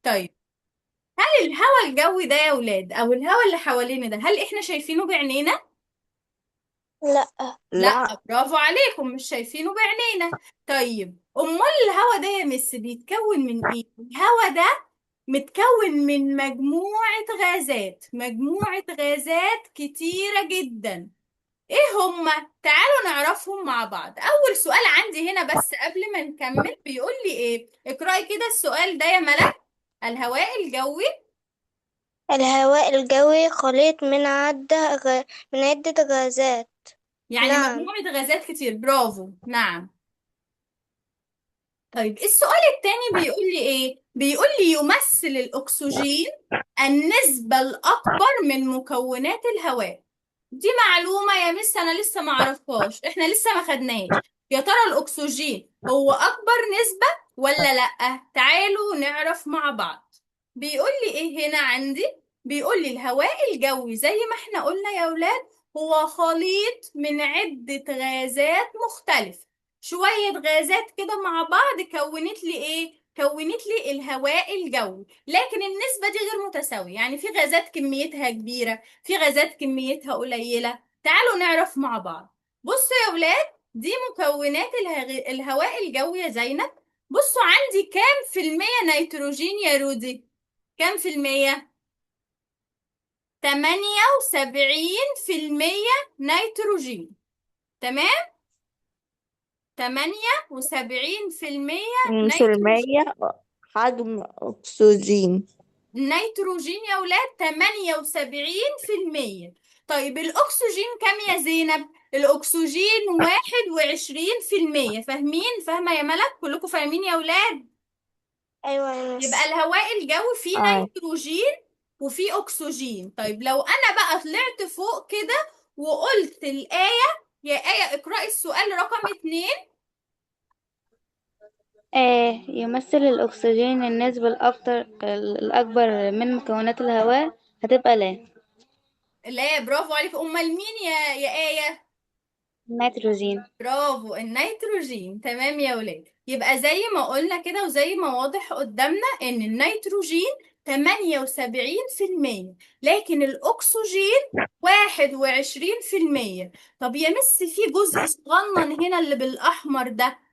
طيب، هل الهواء الجوي ده يا ولاد او الهواء اللي حوالينا ده، هل احنا شايفينه بعينينا؟ لا. لا، لا. برافو عليكم، مش شايفينه بعينينا. طيب امال الهواء ده يا مس بيتكون من ايه؟ الهواء ده متكون من مجموعة غازات كتيرة جدا. ايه هما؟ تعالوا نعرفهم مع بعض. اول سؤال عندي هنا بس قبل ما نكمل بيقول لي ايه، اقرأي كده السؤال ده يا ملك. الهواء الجوي. الهواء الجوي خليط من عدة غازات. يعني نعم. مجموعة غازات كتير، برافو، نعم. طيب السؤال التاني بيقول لي ايه؟ بيقول لي يمثل الاكسجين النسبة الاكبر من مكونات الهواء. دي معلومة يا مس انا لسه ما اعرفهاش، احنا لسه ما خدناش. يا ترى الاكسجين هو اكبر نسبة ولا لأ؟ تعالوا نعرف مع بعض. بيقول لي ايه هنا عندي؟ بيقول لي الهواء الجوي زي ما احنا قلنا يا ولاد هو خليط من عدة غازات مختلفة. شوية غازات كده مع بعض كونت لي ايه؟ كونت لي الهواء الجوي، لكن النسبة دي غير متساوية، يعني في غازات كميتها كبيرة، في غازات كميتها قليلة. تعالوا نعرف مع بعض. بصوا يا ولاد، دي مكونات الهواء الجوي يا زينب. بصوا عندي كام في المية نيتروجين يا رودي؟ كام في المية؟ 78% نيتروجين. تمام؟ 78% في نيتروجين. المية حجم أكسجين. نيتروجين يا ولاد 78%. طيب الأكسجين كام يا زينب؟ الأكسجين 21%. فاهمين؟ فاهمة يا ملك؟ كلكم فاهمين يا ولاد؟ أيوة يا يبقى مس. الهواء الجوي فيه آه. نيتروجين وفيه أكسجين. طيب لو أنا بقى طلعت فوق كده وقلت الآية، يا آية اقرأي السؤال رقم 2. يمثل الأكسجين النسبة الأكبر من مكونات الهواء، هتبقى لا. لا، برافو عليك. أمال مين يا آية؟ نيتروجين. برافو، النيتروجين. تمام يا ولاد، يبقى زي ما قلنا كده وزي ما واضح قدامنا ان النيتروجين 78%، لكن الأكسجين 21%. طب يا مس في جزء صغنن هنا اللي بالأحمر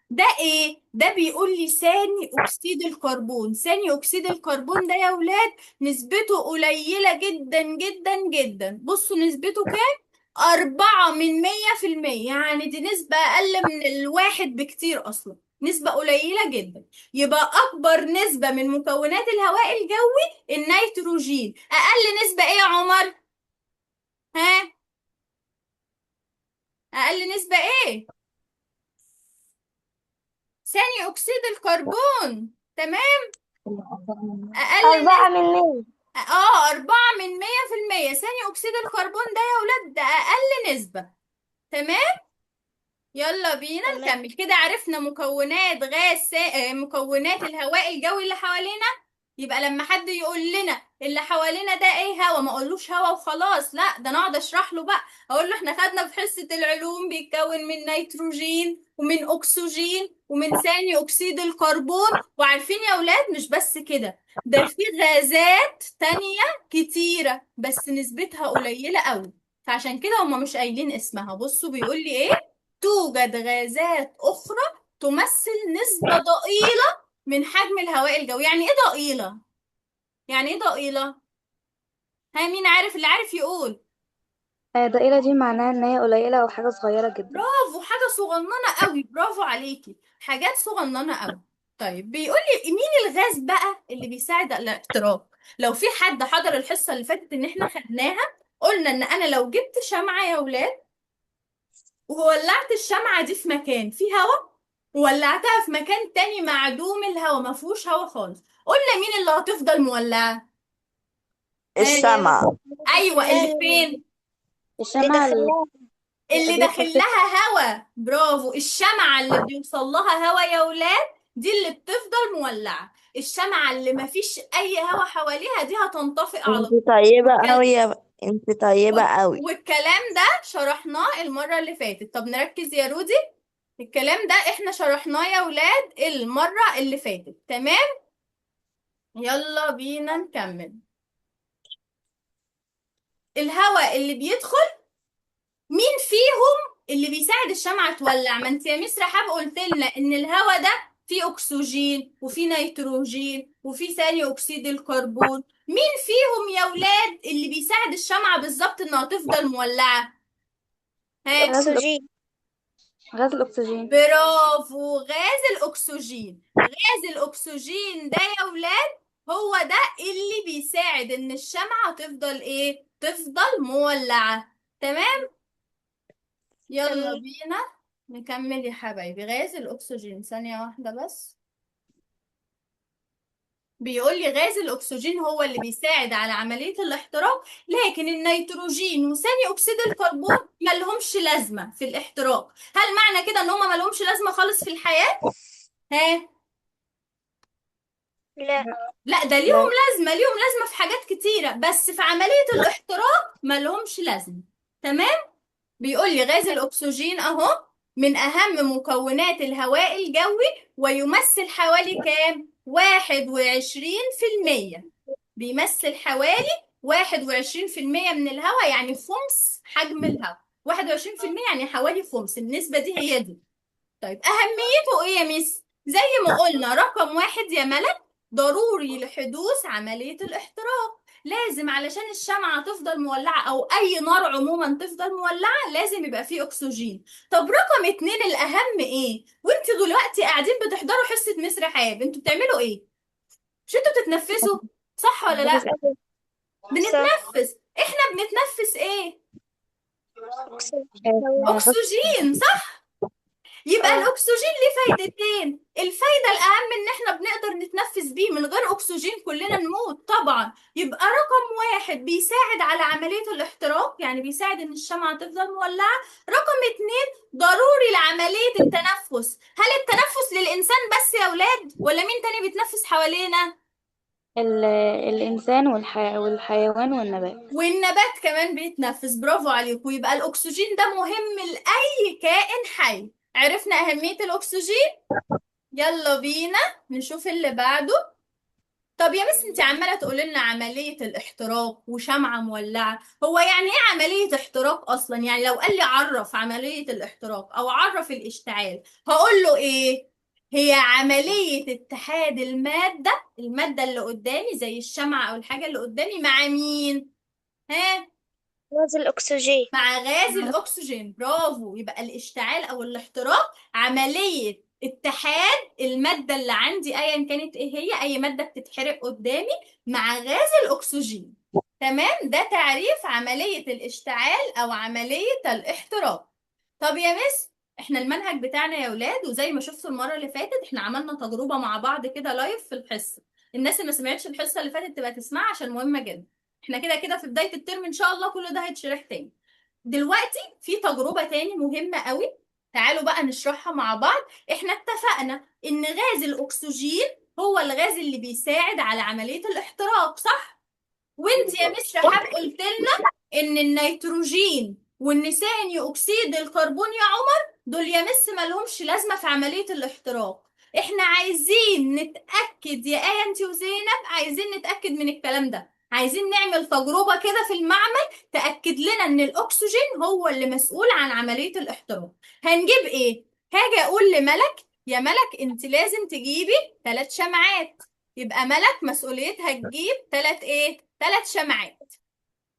ده ايه؟ ده بيقول لي ثاني أكسيد الكربون. ثاني أكسيد الكربون ده يا ولاد نسبته قليلة جدا جدا جدا. بصوا نسبته كام؟ 4/100%. يعني دي نسبة أقل من الواحد بكتير أصلا، نسبة قليلة جدا. يبقى أكبر نسبة من مكونات الهواء الجوي النيتروجين. أقل نسبة إيه يا عمر؟ ها؟ أقل نسبة إيه؟ ثاني أكسيد الكربون. تمام. أقل أربعة نسبة. من مية 4/100%. ثاني أكسيد الكربون ده يا ولاد ده أقل نسبة. تمام. يلا بينا تمام. نكمل كده. عرفنا مكونات مكونات الهواء الجوي اللي حوالينا. يبقى لما حد يقول لنا اللي حوالينا ده ايه هوا، ما اقولوش هوا وخلاص، لا، ده انا اقعد اشرح له بقى. اقول له احنا خدنا في حصة العلوم بيتكون من نيتروجين ومن اكسجين ومن ثاني اكسيد الكربون. وعارفين يا اولاد مش بس كده، ده في غازات تانية كتيرة بس نسبتها قليلة قوي. فعشان كده هما مش قايلين اسمها. بصوا بيقول لي ايه، توجد غازات أخرى تمثل نسبة ضئيلة من حجم الهواء الجوي. يعني إيه ضئيلة؟ يعني إيه ضئيلة؟ ها، مين عارف؟ اللي عارف يقول. ضئيلة دي معناها إن هي قليلة أو حاجة صغيرة جدا. برافو، حاجة صغننة قوي، برافو عليكي، حاجات صغننة قوي. طيب بيقول لي مين الغاز بقى اللي بيساعد على الاحتراق؟ لو في حد حضر الحصة اللي فاتت إن إحنا خدناها، قلنا إن أنا لو جبت شمعة يا ولاد وولعت الشمعة دي في مكان فيه هواء، وولعتها في مكان تاني معدوم الهواء ما فيهوش هواء خالص، قلنا مين اللي هتفضل مولعة؟ ها؟ الشمعة. ايوه، اللي فين؟ اللي الشمعة دخلناها. اللي اللي داخل بيدخل فيها. لها هواء. برافو، الشمعة اللي بيوصل لها هواء يا ولاد دي اللي بتفضل مولعة. الشمعة اللي ما فيش اي هواء حواليها دي هتنطفئ على انت طول. طيبة والكل... أوي انت طيبة أوي. والكلام ده شرحناه المرة اللي فاتت. طب نركز يا رودي. الكلام ده احنا شرحناه يا ولاد المرة اللي فاتت. تمام. يلا بينا نكمل. الهواء اللي بيدخل، مين فيهم اللي بيساعد الشمعة تولع؟ ما انت يا مس رحاب قلت لنا ان الهواء ده فيه اكسجين وفيه نيتروجين وفيه ثاني اكسيد الكربون. مين فيهم يا ولاد اللي بيساعد الشمعة بالظبط انها تفضل مولعة؟ ها؟ غاز أكسجين. غاز الأكسجين. برافو، غاز الاكسجين. غاز الاكسجين ده يا ولاد هو ده اللي بيساعد ان الشمعة تفضل ايه؟ تفضل مولعة. تمام. يلا تمام. بينا نكمل يا حبايبي. غاز الأكسجين، ثانية واحدة بس. بيقول لي غاز الأكسجين هو اللي بيساعد على عملية الاحتراق، لكن النيتروجين وثاني أكسيد الكربون ملهمش لازمة في الاحتراق. هل معنى كده إن هما ملهمش لازمة خالص في الحياة؟ ها؟ لا. لا، ده ليهم لا. لازمة، ليهم لازمة في حاجات كتيرة، بس في عملية الاحتراق ملهمش لازمة. تمام؟ بيقول لي غاز الأكسجين أهو من أهم مكونات الهواء الجوي، ويمثل حوالي كام؟ 21%. بيمثل حوالي 21% من الهواء، يعني خمس حجم الهواء. 21% يعني حوالي خمس، النسبة دي هي دي. طيب أهميته إيه يا ميس؟ زي ما قلنا رقم واحد يا ملك، ضروري لحدوث عملية الاحتراق. لازم علشان الشمعة تفضل مولعة أو أي نار عموما تفضل مولعة لازم يبقى فيه أكسجين. طب رقم اتنين الأهم إيه؟ وانتوا دلوقتي قاعدين بتحضروا حصة مس رحاب، انتوا بتعملوا إيه؟ مش انتوا بتتنفسوا؟ صح ولا بنفس. لأ؟ صح. بنتنفس. احنا بنتنفس إيه؟ أكسجين. نفس. أكسجين، صح؟ يبقى اه. الاكسجين ليه فايدتين. الفايده الاهم ان احنا بنقدر نتنفس بيه، من غير اكسجين كلنا نموت طبعا. يبقى رقم واحد بيساعد على عمليه الاحتراق، يعني بيساعد ان الشمعه تفضل مولعه. رقم اتنين ضروري لعمليه التنفس. هل التنفس للانسان بس يا اولاد ولا مين تاني بيتنفس حوالينا؟ الإنسان والحيوان والنبات. والنبات كمان بيتنفس، برافو عليكم. يبقى الاكسجين ده مهم لاي كائن حي. عرفنا اهميه الاكسجين. يلا بينا نشوف اللي بعده. طب يا بس انت عمالة تقولي لنا عملية الاحتراق وشمعة مولعة، هو يعني ايه عملية احتراق اصلا؟ يعني لو قال لي عرف عملية الاحتراق او عرف الاشتعال هقول له ايه؟ هي عملية اتحاد المادة اللي قدامي زي الشمعة او الحاجة اللي قدامي مع مين؟ ها؟ غاز الأكسجين. مع غاز الأكسجين. برافو. يبقى الاشتعال أو الاحتراق عملية اتحاد المادة اللي عندي أيا كانت إيه هي، أي مادة بتتحرق قدامي مع غاز الأكسجين. تمام، ده تعريف عملية الاشتعال أو عملية الاحتراق. طب يا مس، احنا المنهج بتاعنا يا ولاد، وزي ما شفتوا المرة اللي فاتت احنا عملنا تجربة مع بعض كده لايف في الحصة. الناس اللي ما سمعتش الحصة اللي فاتت تبقى تسمعها عشان مهمة جدا. احنا كده كده في بداية الترم ان شاء الله كل ده هيتشرح تاني. دلوقتي في تجربة تاني مهمة قوي، تعالوا بقى نشرحها مع بعض. احنا اتفقنا ان غاز الاكسجين هو الغاز اللي بيساعد على عملية الاحتراق، صح؟ وانت يا مس رحاب قلت لنا ان النيتروجين وان ثاني اكسيد الكربون يا عمر دول يا مس مالهمش لازمة في عملية الاحتراق. احنا عايزين نتأكد يا آية انت وزينب، عايزين نتأكد من الكلام ده. عايزين نعمل تجربة كده في المعمل تأكد لنا ان الاكسجين هو اللي مسؤول عن عملية الاحتراق. هنجيب ايه؟ هاجي اقول لملك يا ملك انت لازم تجيبي 3 شمعات. يبقى ملك مسؤوليتها تجيب 3 شمعات.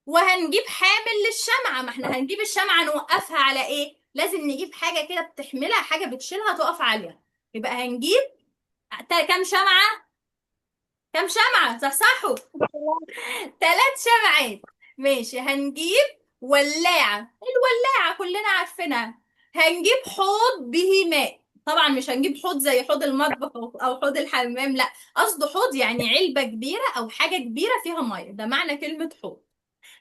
وهنجيب حامل للشمعة، ما احنا هنجيب الشمعة نوقفها على ايه؟ لازم نجيب حاجة كده بتحملها، حاجة بتشيلها تقف عليها. يبقى هنجيب كام شمعة؟ كام شمعة؟ صحصحوا. 3 شمعات. ماشي، هنجيب ولاعة، الولاعة كلنا عارفينها. هنجيب حوض به ماء، طبعا مش هنجيب حوض زي حوض المطبخ أو حوض الحمام، لا، قصده حوض يعني علبة كبيرة أو حاجة كبيرة فيها مية، ده معنى كلمة حوض.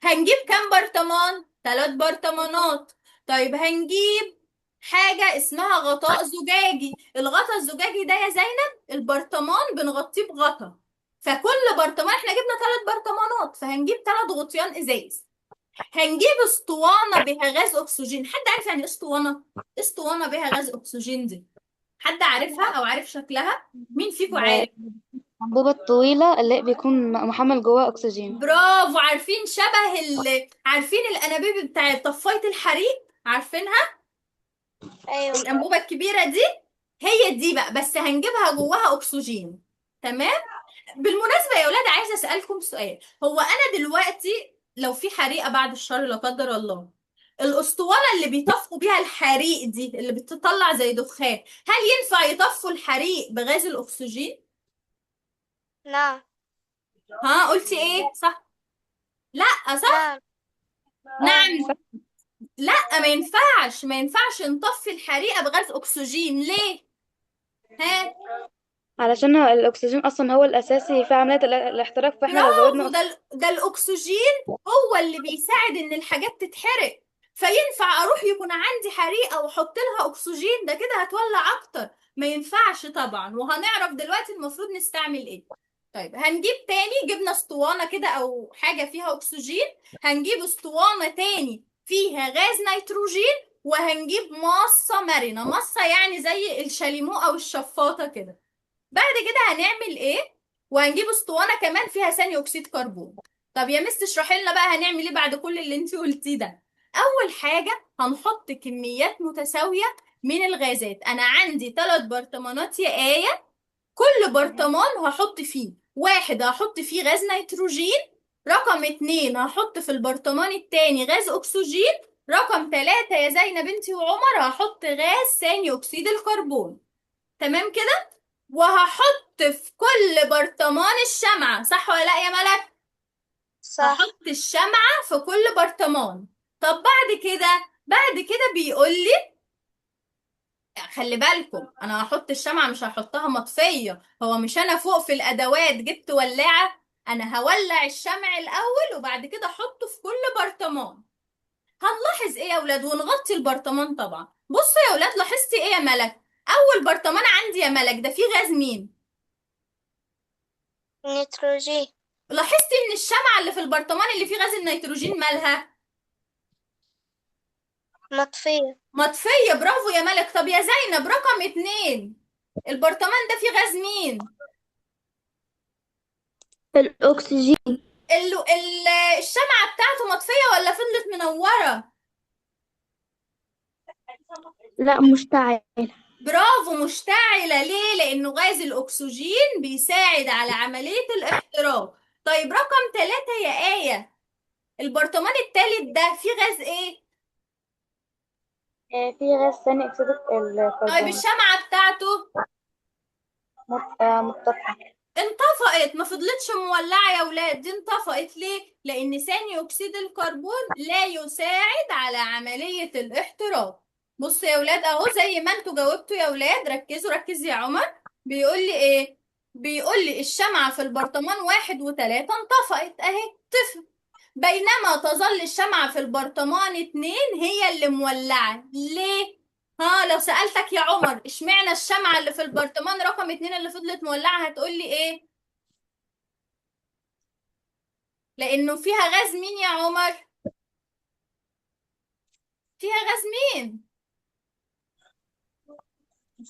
هنجيب كام برطمان؟ 3 برطمانات. طيب هنجيب حاجة اسمها غطاء زجاجي. الغطاء الزجاجي ده يا زينب البرطمان بنغطيه بغطا، فكل برطمان احنا جبنا 3 برطمانات فهنجيب 3 غطيان ازاز. هنجيب اسطوانة بها غاز اكسجين. حد عارف يعني ايه اسطوانة؟ اسطوانة بها غاز اكسجين دي حد عارفها او عارف شكلها؟ مين فيكم ده عارف؟ الأنبوبة الطويلة اللي بيكون محمل جواها أكسجين. برافو، عارفين عارفين الانابيب بتاعت طفاية الحريق؟ عارفينها؟ أيوة. الانبوبة الكبيرة دي، هي دي بقى، بس هنجيبها جواها اكسجين. تمام. بالمناسبة يا ولاد، عايزة اسألكم سؤال. هو انا دلوقتي لو في حريقة بعد الشر لا قدر الله، الاسطوانة اللي بيطفوا بيها الحريق دي اللي بتطلع زي دخان، هل ينفع يطفوا الحريق بغاز الاكسجين؟ نعم. ها، قلتي ايه؟ صح؟ لا. صح. نعم. نعم. لا، ما ينفعش نطفي الحريقة بغاز أكسجين. ليه؟ ها؟ علشان الأكسجين أصلا هو الأساسي في عملية الاحتراق، فاحنا لو برافو. زودنا ده الأكسجين هو اللي بيساعد إن الحاجات تتحرق. فينفع أروح يكون عندي حريقة وأحط لها أكسجين؟ ده كده هتولع أكتر. ما ينفعش طبعا، وهنعرف دلوقتي المفروض نستعمل إيه. طيب، هنجيب تاني، جبنا اسطوانة كده أو حاجة فيها أكسجين. هنجيب اسطوانة تاني فيها غاز نيتروجين، وهنجيب مصة مرنة. مصة يعني زي الشاليمو أو الشفاطة كده. بعد كده هنعمل ايه؟ وهنجيب اسطوانه كمان فيها ثاني اكسيد كربون. طب يا مس، اشرحي لنا بقى هنعمل ايه بعد كل اللي انت قلتيه ده. اول حاجه هنحط كميات متساويه من الغازات. انا عندي 3 برطمانات يا آية. كل برطمان هحط فيه واحد، هحط فيه غاز نيتروجين. رقم 2 هحط في البرطمان التاني غاز اكسجين. رقم 3 يا زينب بنتي وعمر هحط غاز ثاني اكسيد الكربون. تمام كده. وهحط في كل برطمان الشمعة، صح ولا لا يا ملك؟ صح. هحط الشمعة في كل برطمان. طب بعد كده بيقول لي، خلي بالكم، انا هحط الشمعة مش هحطها مطفية. هو مش انا فوق في الادوات جبت ولاعة؟ انا هولع الشمع الاول وبعد كده احطه في كل برطمان. هنلاحظ ايه يا ولاد ونغطي البرطمان طبعا؟ بصوا يا ولاد، لاحظتي ايه يا ملك؟ اول برطمان عندي يا ملك ده فيه غاز مين؟ نيتروجين. لاحظتي ان الشمعة اللي في البرطمان اللي فيه غاز النيتروجين مالها؟ مطفية. مطفية. برافو يا ملك. طب يا زينب، رقم 2، البرطمان ده فيه غاز مين؟ الأكسجين. الشمعة بتاعته مطفية ولا فضلت منورة؟ لا، مشتعل. برافو، مشتعلة. ليه؟ لأنه غاز الأكسجين بيساعد على عملية الاحتراق. طيب رقم 3 يا آية، البرطمان التالت ده فيه غاز ايه؟ في غاز ثاني أكسيد طيب الكربون. الشمعة بتاعته متفق. انطفأت، ما فضلتش مولعة يا ولاد. دي انطفأت ليه؟ لأن ثاني أكسيد الكربون لا يساعد على عملية الاحتراق. بصوا يا ولاد أهو، زي ما انتوا جاوبتوا يا ولاد، ركزوا ركز يا عمر. بيقول لي إيه؟ بيقول لي الشمعة في البرطمان 1 و3 انطفأت أهي، طفت. بينما تظل الشمعة في البرطمان 2 هي اللي مولعة. ليه؟ ها، لو سألتك يا عمر اشمعنى الشمعة اللي في البرطمان رقم 2 اللي فضلت مولعة، هتقولي ايه؟ لأنه فيها غاز مين يا عمر؟ فيها غاز مين؟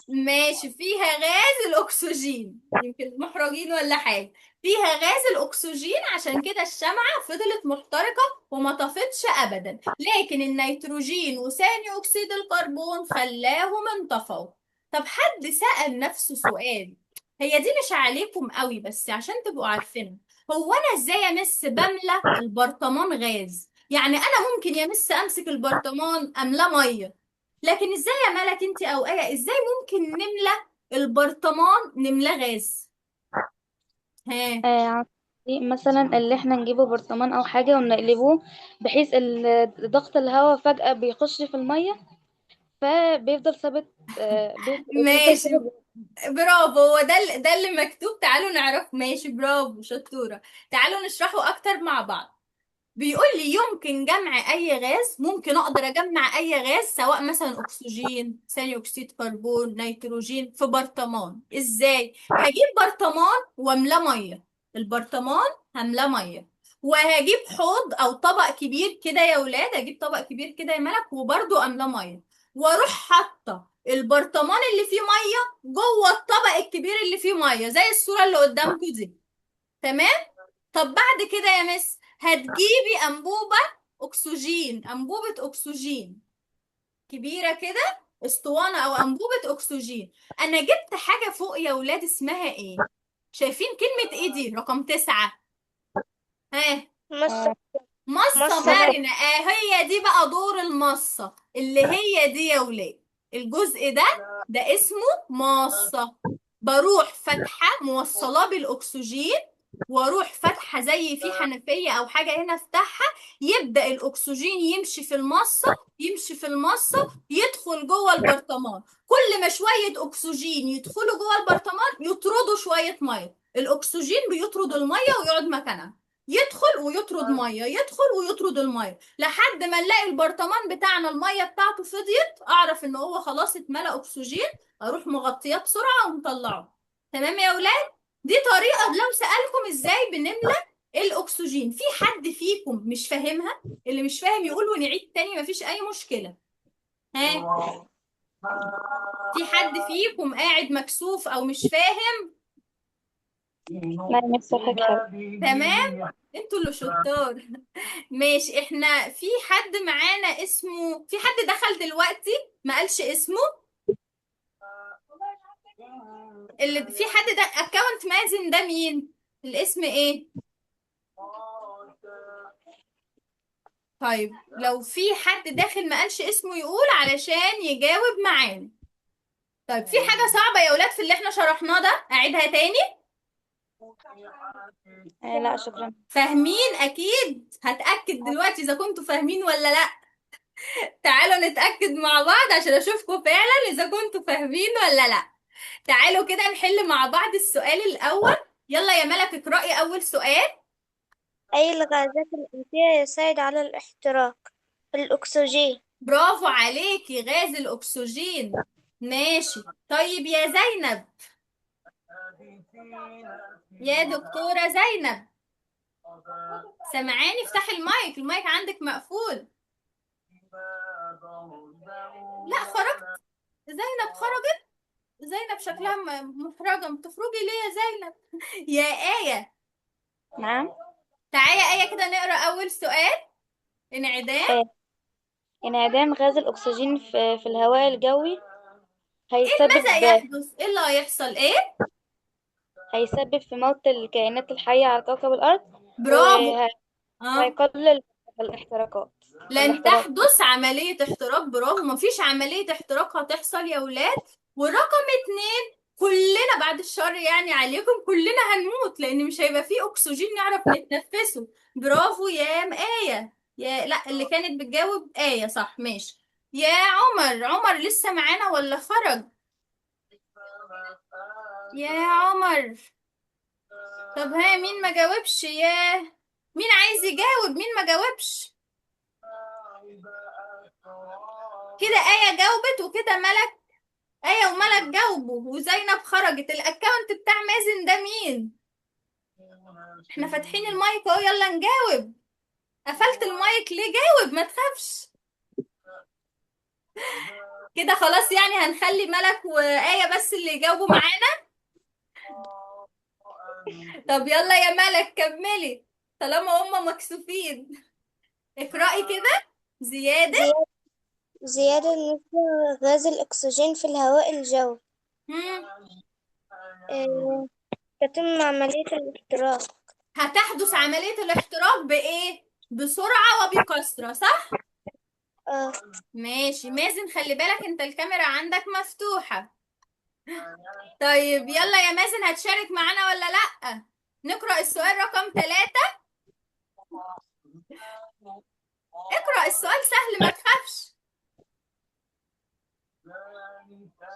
ماشي، فيها غاز الأكسجين. يمكن محرجين ولا حاجة. فيها غاز الأكسجين، عشان كده الشمعة فضلت محترقة وما طفتش أبدا. لكن النيتروجين وثاني أكسيد الكربون خلاهم انطفوا. طب حد سأل نفسه سؤال؟ هي دي مش عليكم قوي بس عشان تبقوا عارفين. هو أنا ازاي يا مس بملى البرطمان غاز؟ يعني أنا ممكن يا مس أمسك البرطمان أملاه مية، لكن ازاي يا ملك انت او ايه، ازاي ممكن نملى البرطمان نملاه غاز؟ ها. عن طريق مثلا اللي احنا نجيبه برطمان أو حاجة ونقلبوه، بحيث ضغط الهواء فجأة بيخش في المية، فبيفضل ثابت. بيفضل ماشي. ثابت. برافو، هو ده اللي مكتوب. تعالوا نعرف. ماشي، برافو، شطورة. تعالوا نشرحه اكتر مع بعض. بيقول لي يمكن جمع اي غاز، ممكن اقدر اجمع اي غاز سواء مثلا اكسجين، ثاني اكسيد كربون، نيتروجين في برطمان. ازاي؟ هجيب برطمان واملاه ميه. البرطمان هملاه ميه، وهجيب حوض او طبق كبير كده يا ولاد، هجيب طبق كبير كده يا ملك وبرده املاه ميه، واروح حاطه البرطمان اللي فيه ميه جوه الطبق الكبير اللي فيه ميه زي الصورة اللي قدامكم دي. تمام. طب بعد كده يا مس هتجيبي انبوبة اكسجين، انبوبة اكسجين كبيرة كده، اسطوانة او انبوبة اكسجين. انا جبت حاجة فوق يا ولاد اسمها ايه؟ شايفين كلمة ايه دي رقم 9؟ ها؟ مصة. مصة مصة مصر. مرنة. هي دي بقى دور المصة اللي هي دي يا ولاد. الجزء ده اسمه مصة. بروح فاتحة موصلاه بالأكسجين، واروح فاتحة زي في حنفية او حاجة هنا افتحها، يبدأ الأكسجين يمشي في المصة، يمشي في المصة، يدخل جوه البرطمان. كل ما شوية أكسجين يدخلوا جوه البرطمان يطردوا شوية مية، الأكسجين بيطرد المية ويقعد مكانها، يدخل ويطرد ميه، يدخل ويطرد الميه، لحد ما نلاقي البرطمان بتاعنا الميه بتاعته فضيت، اعرف ان هو خلاص اتملى اكسجين، اروح مغطياه بسرعه ومطلعه. تمام يا اولاد؟ دي طريقه لو سالكم ازاي بنملى الاكسجين. في حد فيكم مش فاهمها؟ اللي مش فاهم يقول ونعيد تاني، مفيش اي مشكله. ها؟ في حد فيكم قاعد مكسوف او مش فاهم؟ لا نفس الحاجة. تمام. انتوا اللي شطار. ماشي. احنا في حد معانا اسمه، في حد دخل دلوقتي ما قالش اسمه؟ اللي في حد ده اكونت مازن ده مين؟ الاسم ايه؟ طيب لو في حد داخل ما قالش اسمه يقول علشان يجاوب معانا. طيب في حاجة صعبة يا ولاد في اللي احنا شرحناه ده؟ اعيدها تاني. لا شكرا. فاهمين؟ اكيد هتأكد دلوقتي اذا كنتوا فاهمين ولا لا. تعالوا نتأكد مع بعض عشان اشوفكم فعلا اذا كنتوا فاهمين ولا لا. تعالوا كده نحل مع بعض السؤال الأول. يلا يا ملك اقرأي أول سؤال. أي الغازات الأنفية يساعد على الاحتراق؟ الأكسجين. برافو عليكي، غاز الأكسجين. ماشي. طيب يا زينب، يا دكتورة زينب، سمعاني؟ افتحي المايك، المايك عندك مقفول. لا خرجت، زينب خرجت. زينب شكلها محرجة، بتخرجي ليه يا زينب؟ يا آية، نعم. تعالي يا آية كده نقرأ أول سؤال. انعدام. آه، انعدام غاز الأكسجين في الهواء الجوي ماذا هيسبب يحدث؟ ايه اللي هيحصل؟ ايه؟ هيسبب في موت الكائنات الحية على كوكب الأرض، برافو. اه. وهيقلل الاحتراقات لن الاحتراق. تحدث عملية احتراق. برافو، مفيش عملية احتراق هتحصل يا ولاد. ورقم 2، كلنا بعد الشر يعني عليكم كلنا هنموت، لان مش هيبقى فيه اكسجين نعرف نتنفسه. برافو يا آية. يا لا، اللي كانت بتجاوب آية صح. ماشي. يا عمر، عمر لسه معانا ولا خرج؟ يا عمر. طب ها مين ما جاوبش؟ مين عايز يجاوب؟ مين ما جاوبش؟ كده آية جاوبت وكده ملك. آية وملك جاوبوا وزينب خرجت. الأكاونت بتاع مازن ده مين؟ احنا فاتحين المايك اهو، يلا نجاوب. قفلت المايك ليه؟ جاوب ما تخافش. كده خلاص يعني هنخلي ملك وآية بس اللي يجاوبوا معانا. طب يلا يا ملك كملي طالما هما مكسوفين. اقرأي كده. زيادة. زيادة زيادة نسبة غاز الأكسجين في الهواء الجوي. مم. آه، تتم عملية الاحتراق. هتحدث عملية الاحتراق بإيه؟ بسرعة وبكثرة، صح؟ آه. ماشي. مازن خلي بالك انت الكاميرا عندك مفتوحة. طيب يلا يا مازن هتشارك معانا ولا لأ؟ نقرأ السؤال رقم 3. اقرأ السؤال سهل ما تخافش.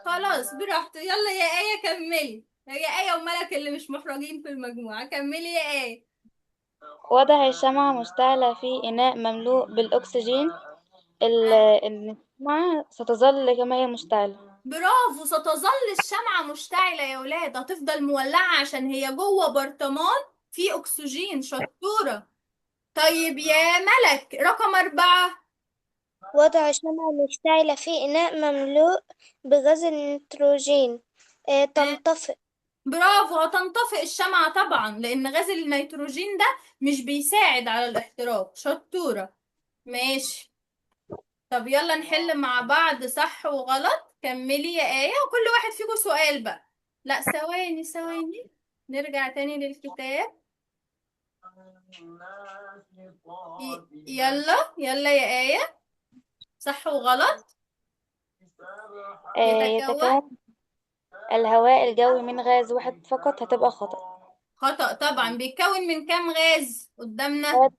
خلاص براحته. يلا يا آية كملي. هي آية وملك اللي مش محرجين في المجموعة. كملي يا آية. وضع شمعة مشتعلة في إناء مملوء بالأكسجين، الشمعة ستظل كما هي مشتعلة. برافو، ستظل الشمعة مشتعلة يا ولاد، هتفضل مولعة عشان هي جوه برطمان فيه أكسجين. شطورة. طيب يا ملك رقم 4. وضع شمعة مشتعلة في إناء مملوء بغاز النيتروجين تنطفئ. برافو، هتنطفئ الشمعة طبعا لأن غاز النيتروجين ده مش بيساعد على الاحتراق. شطورة. ماشي. طب يلا نحل مع بعض صح وغلط. كملي يا آية، وكل واحد فيكم سؤال بقى. لا، ثواني ثواني، نرجع تاني للكتاب. يلا يلا يا آية، صح وغلط. يتكون. يتكون الهواء الجوي من غاز واحد فقط، هتبقى خطأ. خطأ طبعا. بيتكون من كام غاز قدامنا؟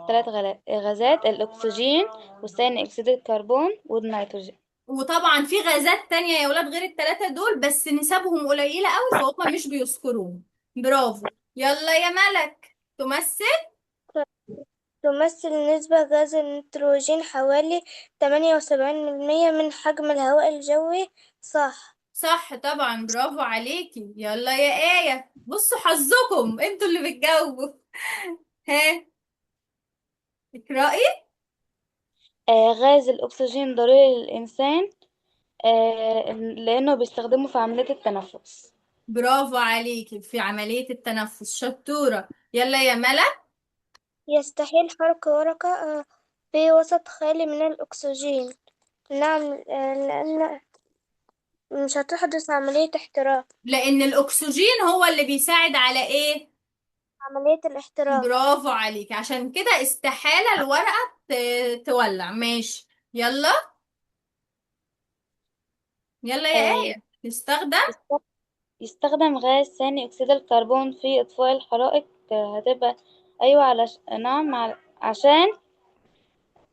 ثلاث غازات: الأكسجين وثاني أكسيد الكربون والنيتروجين. وطبعا في غازات تانية يا ولاد غير التلاتة دول، بس نسبهم قليلة قوي فهم مش بيذكروهم. برافو. يلا يا ملك تمثل. تمثل نسبة غاز النيتروجين حوالي 78% من حجم الهواء الجوي. صح. صح طبعا، برافو عليكي. يلا يا آية، بصوا حظكم انتوا اللي بتجاوبوا. ها، اقرأي. غاز الأكسجين ضروري للإنسان، لأنه بيستخدمه في عملية التنفس. برافو عليكي في عملية التنفس. شطورة. يلا يا ملك. يستحيل حرق ورقة في وسط خالي من الأكسجين. نعم، لأن مش هتحدث عملية احتراق. لأن الأكسجين هو اللي بيساعد على إيه؟ عملية الاحتراق. برافو عليكي، عشان كده استحالة الورقة تولع. ماشي. يلا يلا يا آه، آية، تستخدم. يست- يستخدم غاز ثاني أكسيد الكربون في إطفاء الحرائق. هتبقى أيوة، نعم، عشان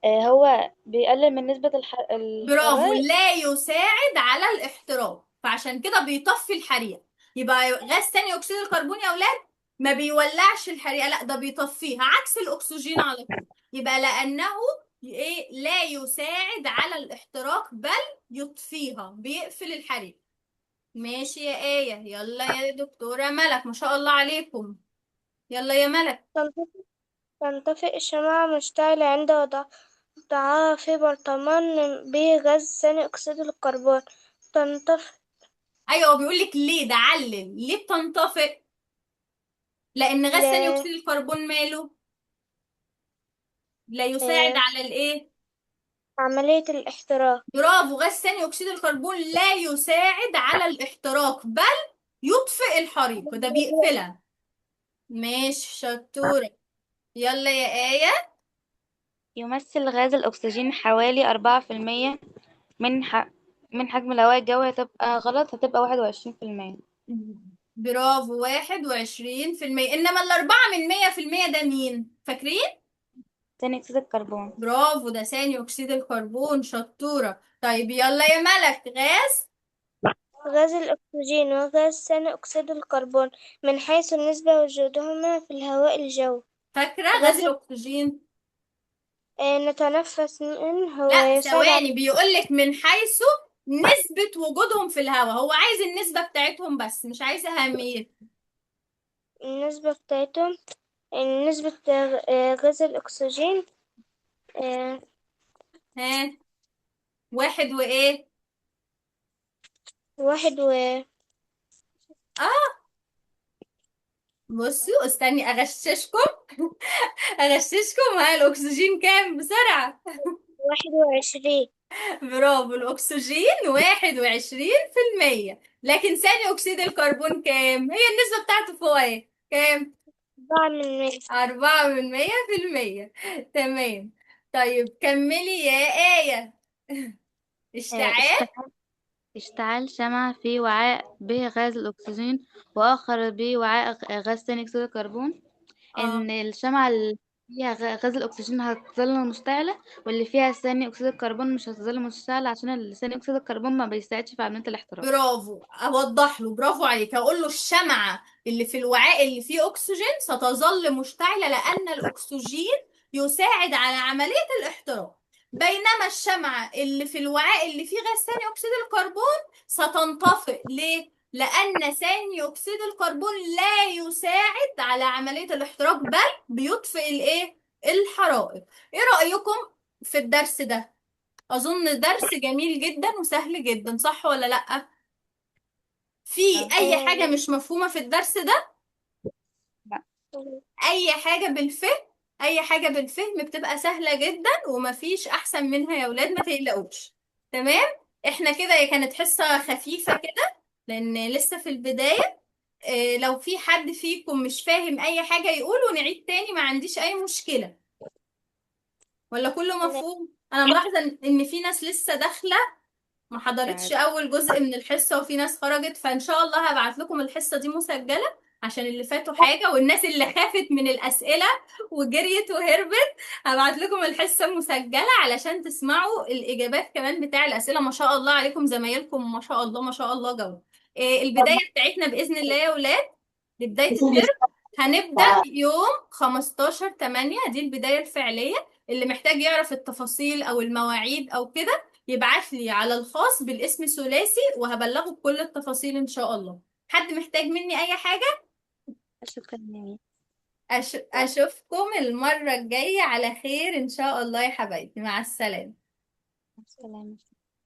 هو بيقلل من نسبة برافو، الحرائق. لا يساعد على الاحتراق، فعشان كده بيطفي الحريقة. يبقى غاز ثاني أكسيد الكربون يا أولاد ما بيولعش الحريقة، لا ده بيطفيها عكس الأكسجين على طول. يبقى لأنه إيه، لا يساعد على الاحتراق بل يطفيها، بيقفل الحريقة. ماشي يا آية. يلا يا دكتورة ملك، ما شاء الله عليكم. يلا يا ملك. تنطفئ تنطفئ الشمعة مشتعلة عند وضعها في برطمان بغاز ثاني أكسيد الكربون. تنطفئ أيوة، بيقول لك ليه، ده علل ليه بتنطفئ. لأن غاز ثاني ل... أكسيد الكربون ماله لا يساعد آه، على الإيه. عملية الاحتراق. برافو، غاز ثاني أكسيد الكربون لا يساعد على الاحتراق بل يطفئ الحريق، ده بيقفلها. ماشي شطورة. يلا يا آية. يمثل غاز الأكسجين حوالي 4% من من حجم الهواء الجوي. هتبقى غلط، هتبقى 21%. برافو، 21%. إنما ال4 من 100% ده مين فاكرين؟ ثاني أكسيد الكربون. برافو، ده ثاني أكسيد الكربون. شطورة. طيب يلا يا ملك، غاز. غاز الأكسجين وغاز ثاني أكسيد الكربون من حيث النسبة وجودهما في الهواء الجوي. فاكرة غاز غاز الأكسجين. نتنفس منه لا ويساعد على ثواني، بيقولك من حيث نسبة وجودهم في الهواء، هو عايز النسبة بتاعتهم بس مش عايز أهمية. النسبة بتاعتهم. نسبة غاز الأكسجين آه، ها، واحد وإيه؟ 1. آه، بصوا استني أغششكم. أغششكم، ها الأكسجين كام بسرعة؟ 21. برافو، الأكسجين 21%. لكن ثاني أكسيد الكربون كام؟ هي النسبة بتاعته فوق ايه؟ كام؟ 4%. 4%. تمام. طيب كملي يا آية. آه، اشتعال. اشتعال اشتعال شمعة في وعاء به غاز الأكسجين وآخر به وعاء غاز ثاني أكسيد الكربون. اه، إن الشمعة اللي فيها غاز الأكسجين هتظل مشتعلة، واللي فيها ثاني أكسيد الكربون مش هتظل مشتعلة، عشان ثاني أكسيد الكربون ما بيساعدش في عملية الاحتراق. برافو، اوضح له. برافو عليك. اقول له الشمعة اللي في الوعاء اللي فيه اكسجين ستظل مشتعلة لان الاكسجين يساعد على عملية الاحتراق. بينما الشمعة اللي في الوعاء اللي فيه غاز ثاني اكسيد الكربون ستنطفئ. ليه؟ لان ثاني اكسيد الكربون لا يساعد على عملية الاحتراق بل بيطفئ الايه، الحرائق. ايه رأيكم؟ في الدرس ده؟ اظن درس جميل جدا وسهل جدا، صح ولا لا؟ في اه. اي حاجة اه. مش مفهومة في الدرس ده؟ لا. اي حاجة بالفهم، اي حاجة بالفهم بتبقى سهلة جدا ومفيش احسن منها يا ولاد، ما تقلقوش. تمام. احنا كده هي كانت حصة خفيفة كده لان لسه في البداية. إيه، لو في حد فيكم مش فاهم اي حاجة يقول ونعيد تاني، ما عنديش اي مشكلة. ولا كله لا. مفهوم؟ انا ملاحظة إن في ناس لسه داخلة ما حضرتش تعب. اول جزء من الحصة، وفي ناس خرجت، فان شاء الله هبعت لكم الحصة دي مسجلة عشان اللي فاتوا حاجة، والناس اللي خافت من الأسئلة وجريت وهربت هبعت لكم الحصة مسجلة علشان تسمعوا الإجابات كمان بتاع الأسئلة. ما شاء الله عليكم زمايلكم، ما شاء الله ما شاء الله جو. إيه، البداية بتاعتنا بإذن الله يا ولاد لبداية الترم هنبدأ يوم 15/8، دي البداية الفعلية. اللي محتاج يعرف التفاصيل أو المواعيد أو كده يبعت لي على الخاص بالاسم ثلاثي وهبلغه بكل التفاصيل إن شاء الله. حد محتاج مني أي حاجة؟ شكرا يا أشوفكم المرة الجاية على خير إن شاء الله يا حبايبي، مع السلامة. سلام.